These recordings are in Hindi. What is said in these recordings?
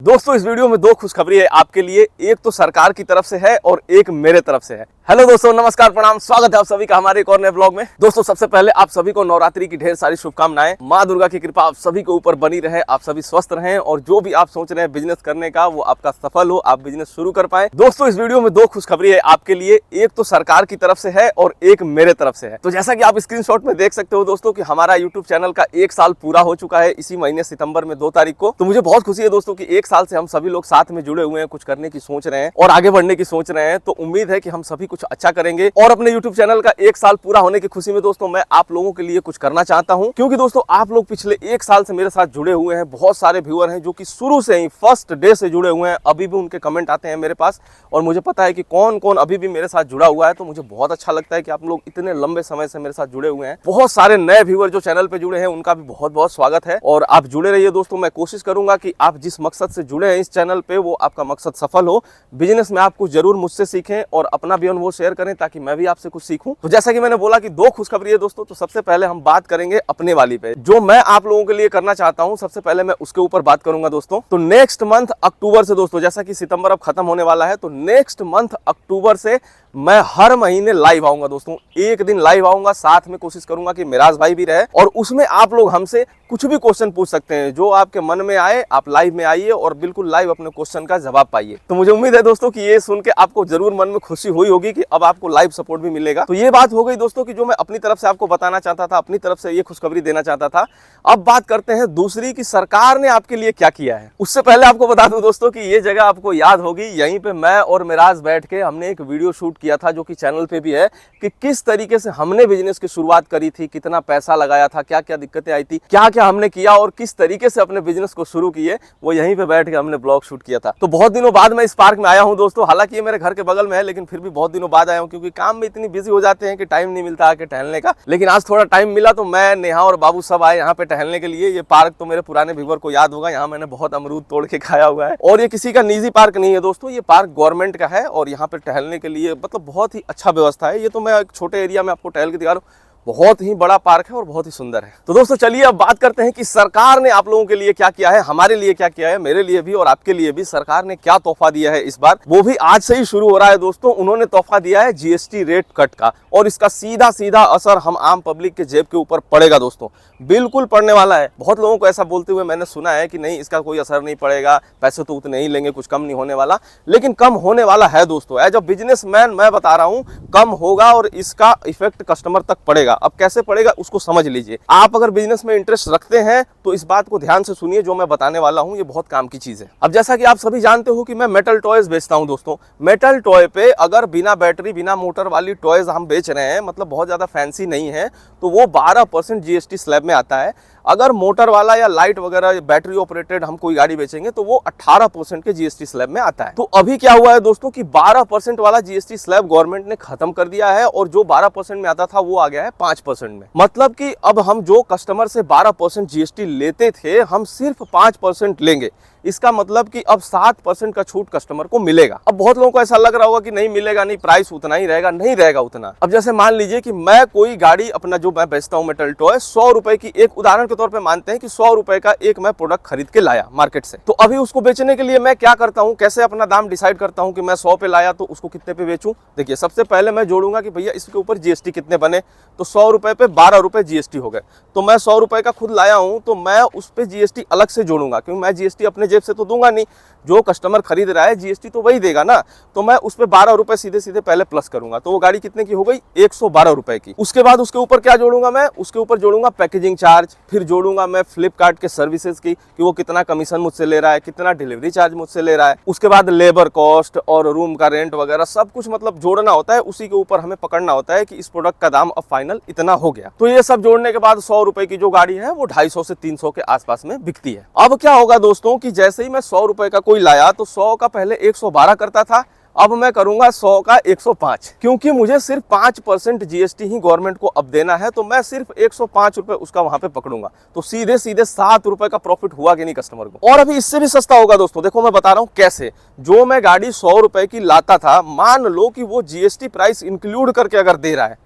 दोस्तों इस वीडियो में दो खुशखबरी है आपके लिए। एक तो सरकार की तरफ से है और एक मेरे तरफ से है। हेलो दोस्तों, नमस्कार, प्रणाम, स्वागत है आप सभी का हमारे एक और नए ब्लॉग में। दोस्तों सबसे पहले आप सभी को नवरात्रि की ढेर सारी शुभकामनाएं। माँ दुर्गा की कृपा आप सभी के ऊपर बनी रहे, आप सभी स्वस्थ रहें और जो भी आप सोच रहे हैं बिजनेस करने का वो आपका सफल हो, आप बिजनेस शुरू कर पाए। दोस्तों इस वीडियो में दो खुशखबरी है आपके लिए। एक तो सरकार की तरफ से है और एक मेरे तरफ से है। तो जैसा कि आप स्क्रीनशॉट में देख सकते हो दोस्तों कि हमारा यूट्यूब चैनल का 1 साल पूरा हो चुका है इसी महीने सितंबर में 2 तारीख को। तो मुझे बहुत खुशी है दोस्तों कि 1 साल से हम सभी लोग साथ में जुड़े हुए हैं, कुछ करने की सोच रहे हैं और आगे बढ़ने की सोच रहे हैं। तो उम्मीद है कि हम सभी कुछ अच्छा करेंगे और अपने YouTube चैनल का 1 साल पूरा होने की खुशी में दोस्तों मैं आप लोगों के लिए कुछ करना चाहता हूं, क्योंकि दोस्तों आप लोग पिछले 1 साल से मेरे साथ जुड़े हुए हैं। बहुत सारे व्यूअर हैं जो कि शुरू से ही फर्स्ट डे से जुड़े हुए हैं। अभी भी उनके कमेंट आते हैं मेरे पास और मुझे पता है कि कौन कौन अभी भी मेरे साथ जुड़ा हुआ है। तो मुझे बहुत अच्छा लगता है कि आप लोग इतने लंबे समय से मेरे साथ जुड़े हुए हैं। बहुत सारे नए व्यूअर जो चैनल पे जुड़े हैं उनका भी बहुत बहुत स्वागत है और आप जुड़े रहिए दोस्तों। मैं कोशिश करूंगा कि आप जिस मकसद से जुड़े हैं इस चैनल पे वो आपका मकसद सफल हो। बिजनेस में आप कुछ जरूर मुझसे सीखें और अपना भी अनुभव शेयर करें ताकि मैं भी आपसे कुछ सीखूं। तो जैसा कि मैंने बोला कि दो खुशखबरी है दोस्तों, तो सबसे पहले हम बात करेंगे अपने वाली पे। जो मैं आप लोगों के लिए करना चाहता हूं सबसे पहले मैं उसके ऊपर बात करूंगा दोस्तों। तो नेक्स्ट मंथ अक्टूबर से दोस्तों, जैसा कि सितंबर अब खत्म होने वाला है, तो नेक्स्ट मंथ अक्टूबर से मैं हर महीने लाइव आऊंगा दोस्तों। एक दिन लाइव आऊंगा, साथ में कोशिश करूंगा कि मिराज भाई भी रहे और उसमें आप लोग हमसे कुछ भी क्वेश्चन पूछ सकते हैं। जो आपके मन में आए आप लाइव में आइए और बिल्कुल लाइव अपने क्वेश्चन का जवाब पाइए। तो मुझे उम्मीद है दोस्तों कि ये सुन के आपको जरूर मन में खुशी हुई होगी कि अब आपको लाइव सपोर्ट भी मिलेगा। तो ये बात हो गई दोस्तों कि जो मैं अपनी तरफ से आपको बताना चाहता था, अपनी तरफ से ये खुशखबरी देना चाहता था। अब बात करते हैं दूसरी कि सरकार ने आपके लिए क्या किया है। उससे पहले आपको बता दूं दोस्तों कि ये जगह आपको याद होगी, यहीं पे मैं और मिराज बैठ के हमने एक वीडियो शूट किया था जो कि चैनल पे भी है कि किस तरीके से हमने बिजनेस की शुरुआत करी थी, कितना पैसा लगाया था, क्या क्या दिक्कतें आई थी, क्या क्या हमने किया और किस तरीके से अपने बिजनेस को शुरू किए, वो यहीं पे बैठ के हमने ब्लॉग शूट किया था। तो बहुत दिनों बाद मैं इस पार्क में आया हूं दोस्तों। हालांकि ये मेरे घर के बगल में है लेकिन फिर भी बहुत दिनों बाद आया हूं क्योंकि काम में इतनी बिजी हो जाते हैं कि टाइम नहीं मिलता आके टहलने का। लेकिन आज थोड़ा टाइम मिला तो मैं, नेहा और बाबू सब आए यहाँ पे टहलने के लिए। ये पार्क तो मेरे पुराने व्यूअर को याद होगा, यहाँ मैंने बहुत अमरूद तोड़ के खाया हुआ है। और ये किसी का निजी पार्क नहीं है दोस्तों, ये पार्क गवर्नमेंट का है और यहाँ पे टहलने के लिए मतलब बहुत ही अच्छा व्यवस्था है। ये तो मैं एक छोटे एरिया में आपको टहल के दिखा रहा हूँ, बहुत ही बड़ा पार्क है और बहुत ही सुंदर है। तो दोस्तों चलिए अब बात करते हैं कि सरकार ने आप लोगों के लिए क्या किया है, हमारे लिए क्या किया है, मेरे लिए भी और आपके लिए भी। सरकार ने क्या तोहफा दिया है इस बार, वो भी आज से ही शुरू हो रहा है दोस्तों। उन्होंने तोहफा दिया है जीएसटी रेट कट का और इसका सीधा सीधा असर हम आम पब्लिक के जेब के ऊपर पड़ेगा दोस्तों, बिल्कुल पड़ने वाला है। बहुत लोगों को ऐसा बोलते हुए मैंने सुना है कि नहीं इसका कोई असर नहीं पड़ेगा, पैसे तो उतने ही लेंगे, कुछ कम नहीं होने वाला। लेकिन कम होने वाला है दोस्तों। एज अ बिजनेसमैन मैं बता रहा हूँ कम होगा और इसका इफेक्ट कस्टमर तक पड़ेगा। अब कैसे पड़ेगा उसको समझ लीजिए। आप अगर बिजनेस में इंटरेस्ट रखते हैं तो इस बात को ध्यान से सुनिए, जो मैं बताने वाला हूं ये बहुत काम की चीज है। अब जैसा कि आप सभी जानते हो कि मैं मेटल टॉयज बेचता हूं दोस्तों। मेटल टॉय पे अगर बिना बैटरी बिना मोटर वाली टॉयज हम बेच रहे हैं, मतलब बहुत ज्यादा फैंसी नहीं है, तो वो 12% जीएसटी स्लैब में आता है। अगर मोटर वाला या लाइट वगैरह बैटरी ऑपरेटेड हम कोई गाड़ी बेचेंगे तो वो 18% के जीएसटी स्लैब में आता है। तो अभी क्या हुआ है दोस्तों कि 12% वाला जीएसटी स्लैब गवर्नमेंट ने खत्म कर दिया है और जो 12% में आता था वो आ गया है 5% में। मतलब कि अब हम जो कस्टमर से 12% जीएसटी लेते थे हम सिर्फ 5% लेंगे। इसका मतलब कि अब 7% का छूट कस्टमर को मिलेगा। अब बहुत लोगों को ऐसा लग रहा होगा कि नहीं मिलेगा, नहीं प्राइस उतना ही रहेगा, नहीं रहेगा उतना। अब जैसे मान लीजिए कि मैं कोई गाड़ी अपना जो मैं बेचता हूं मेटल टॉय 100 रुपए की, एक उदाहरण के तौर पे मानते हैं कि 100 रुपए का एक मैं प्रोडक्ट खरीद के लाया मार्केट से। तो अभी उसको बेचने के लिए मैं क्या करता हूं, कैसे अपना दाम डिसाइड करता हूं कि मैं 100 पे लाया तो उसको कितने पे बेचूं। देखिए सबसे पहले मैं जोड़ूंगा कि भैया इसके ऊपर जीएसटी कितने बने, तो 100 रुपए पे 12 रुपए जीएसटी हो गए। तो मैं 100 रुपए का खुद लाया हूं तो मैं उस पे जीएसटी अलग से जोड़ूंगा, क्योंकि मैं जीएसटी अपने जेब से तो दूंगा नहीं, जो कस्टमर खरीद रहा है जीएसटी तो वही देगा ना। तो मैं उस पे 12 रुपए सीधे सीधे पहले प्लस करूंगा, तो वो गाड़ी कितने की हो गई, 112 रुपए की। उसके बाद उसके ऊपर क्या जोड़ूंगा मैं, उसके ऊपर जोड़ूंगा पैकेजिंग चार्ज, फिर जोड़ूंगा मैं फ्लिपकार्ट के सर्विसेज की कि वो कितना कमीशन मुझसे ले रहा है, कितना डिलीवरी चार्ज मुझसे ले रहा है। उसके बाद लेबर कॉस्ट और रूम का रेंट वगैरह सब कुछ मतलब जोड़ना होता है। उसी के ऊपर हमें पकड़ना होता है कि इस प्रोडक्ट का दाम अब फाइनल इतना हो गया। तो ये सब जोड़ने के बाद 100 रुपए की जो गाड़ी है वो 250 से 300 के आसपास में बिकती है। अब क्या होगा दोस्तों कि जैसे ही मैं 100 रुपए का कोई लाया तो 100 का पहले 112 करता था, अब मैं करूंगा 100 का 105, क्योंकि मुझे सिर्फ 5% जीएसटी ही गवर्नमेंट को अब देना है। तो मैं सिर्फ 105 रुपए उसका वहां पे पकड़ूंगा, तो सीधे सीधे 7 रुपए का प्रॉफिट हुआ कि नहीं कस्टमर को। और अभी इससे भी सस्ता होगा दोस्तों, देखो मैं बता रहा हूं कैसे। जो मैं गाड़ी 100 रुपए की लाता था, मान लो कि वो जीएसटी प्राइस इंक्लूड करके अगर दे रहा है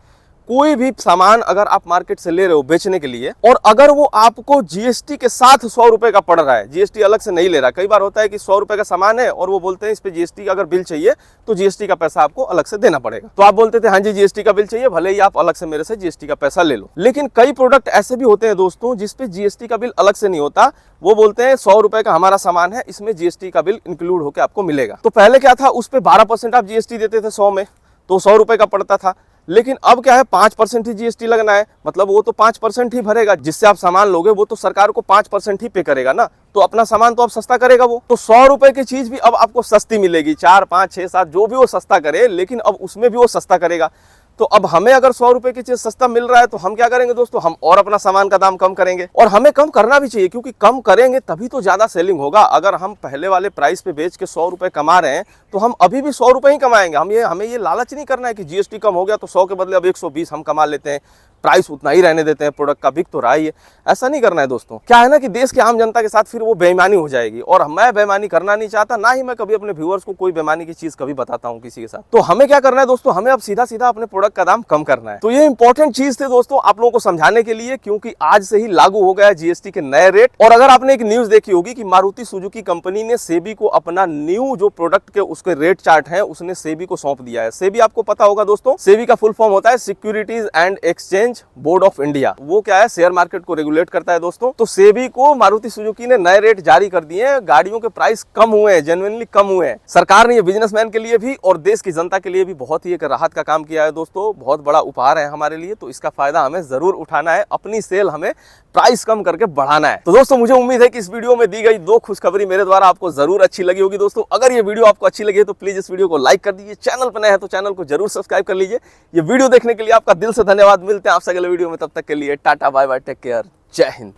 कोई भी सामान अगर आप मार्केट से ले रहे हो बेचने के लिए, और अगर वो आपको जीएसटी के साथ 100 रुपए का पड़ रहा है, जीएसटी अलग से नहीं ले रहा। कई बार होता है कि 100 रुपए का सामान है और वो बोलते हैं इस पे जीएसटी का अगर बिल चाहिए तो जीएसटी का पैसा आपको अलग से देना पड़ेगा। तो आप बोलते थे हाँ जी जीएसटी का बिल चाहिए, भले ही आप अलग से मेरे से जीएसटी का पैसा ले लो। लेकिन कई प्रोडक्ट ऐसे भी होते हैं दोस्तों जिसपे जीएसटी का बिल अलग से नहीं होता। वो बोलते हैं 100 रुपए का हमारा सामान है, इसमें जीएसटी का बिल इंक्लूड होकर आपको मिलेगा। तो पहले क्या था, उस पे 12% आप जीएसटी देते थे 100 में, तो 100 रुपए का पड़ता था। लेकिन अब क्या है, 5% ही जीएसटी लगना है, मतलब वो तो 5% ही भरेगा। जिससे आप सामान लोगे वो तो सरकार को 5% ही पे करेगा ना, तो अपना सामान तो अब सस्ता करेगा वो। तो 100 रुपए की चीज भी अब आपको सस्ती मिलेगी, 4, 5, 6, 7 जो भी वो सस्ता करे, लेकिन अब उसमें भी वो सस्ता करेगा। तो अब हमें अगर 100 रुपए की चीज सस्ता मिल रहा है तो हम क्या करेंगे दोस्तों, हम और अपना सामान का दाम कम करेंगे। और हमें कम करना भी चाहिए, क्योंकि कम करेंगे तभी तो ज्यादा सेलिंग होगा। अगर हम पहले वाले प्राइस पे बेच के 100 रुपए कमा रहे हैं तो हम अभी भी 100 रुपए ही कमाएंगे। हमें ये लालच नहीं करना है कि जीएसटी कम हो गया तो 100 के बदले अब 120 हम कमा लेते हैं, प्राइस उतना ही रहने देते हैं, प्रोडक्ट का बिक तो रहा ही है। ऐसा नहीं करना है दोस्तों। क्या है ना कि देश के आम जनता के साथ फिर वो बेईमानी हो जाएगी, और मैं बेईमानी करना नहीं चाहता, ना ही मैं कभी अपने व्यूअर्स को कोई बेईमानी की चीज कभी बताता हूं किसी के साथ। तो हमें क्या करना है दोस्तों, हमें अब सीधा सीधा अपने प्रोडक्ट का दाम कम करना है। तो ये इंपॉर्टेंट चीज थे दोस्तों आप लोगों को समझाने के लिए, क्योंकि आज से ही लागू हो गया है जीएसटी के नए रेट। और अगर आपने एक न्यूज देखी होगी कि मारुति सुजुकी कंपनी ने सेबी को अपना न्यू जो प्रोडक्ट के उसके रेट चार्ट है उसने सेबी को सौंप दिया है। सेबी आपको पता होगा दोस्तों, सेबी का फुल फॉर्म होता है securities and exchange board of India. वो क्या है, शेयर मार्केट को रेगुलेट करता है दोस्तों। तो सेबी को मारुति सुजुकी ने नए रेट जारी कर दिए हैं, गाड़ियों के प्राइस कम हुए हैं, जेन्युइनली कम हुए हैं। सरकार ने ये बिजनेसमैन के लिए भी और देश की जनता के लिए भी बहुत ही एक राहत का काम किया है दोस्तों, बहुत बड़ा उपहार है हमारे लिए। तो इसका फायदा हमें जरूर उठाना है, अपनी सेल हमें प्राइस कम करके बढ़ाना है। तो दोस्तों मुझे उम्मीद है कि इस वीडियो में दी गई 2 खुशखबरी मेरे द्वारा आपको जरूर अच्छी लगी होगी दोस्तों। अगर ये वीडियो आपको अच्छी लगी है तो प्लीज इस वीडियो को लाइक कर दीजिए, चैनल पर नए हैं तो चैनल को जरूर सब्सक्राइब कर लीजिए। ये वीडियो देखने के लिए आपका दिल से धन्यवाद। मिलते हैं आपसे अगले वीडियो में, तब तक के लिए tata bye bye, take care, जय हिंद।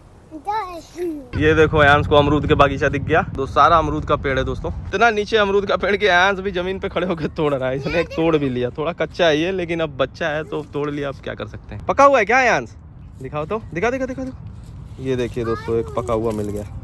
ये देखो आयांश को अमरूद के बागीचा दिख गया, दो सारा अमरूद का पेड़ है दोस्तों। इतना नीचे अमरूद का पेड़ के आयांश भी जमीन पे खड़े होकर तोड़ रहा है। इसने एक तोड़ भी लिया, थोड़ा कच्चा है ये, लेकिन अब बच्चा है तो तोड़ लिया, अब क्या कर सकते हैं। पका हुआ है क्या आयांश, दिखाओ तो, दिखा। ये देखिए दोस्तों एक पका हुआ मिल गया।